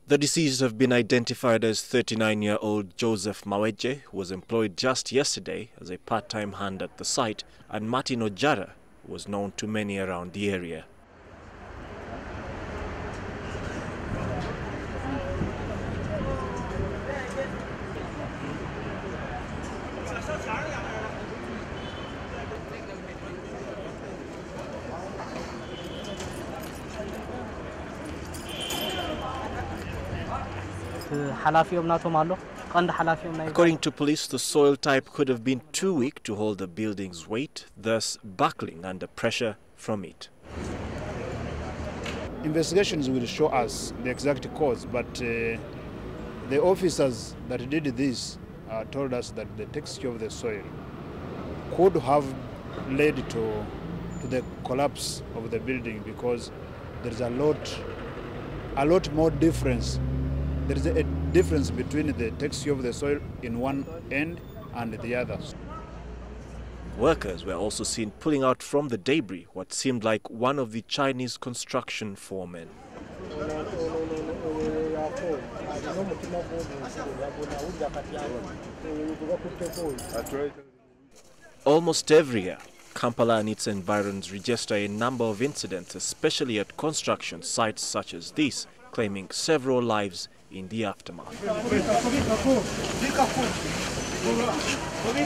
The deceased have been identified as 39-year-old Joseph Maweje, who was employed just yesterday as a part-time hand at the site, and Martin Ojara, who was known to many around the area. According to police, the soil type could have been too weak to hold the building's weight, thus buckling under pressure from it. Investigations will show us the exact cause, but the officers that did this told us that the texture of the soil could have led to the collapse of the building, because there is a lot more difference. There is a difference between the texture of the soil in one end and the other. Workers were also seen pulling out from the debris what seemed like one of the Chinese construction foremen. Almost every year, Kampala and its environs register a number of incidents, especially at construction sites such as this, claiming several lives in the aftermath.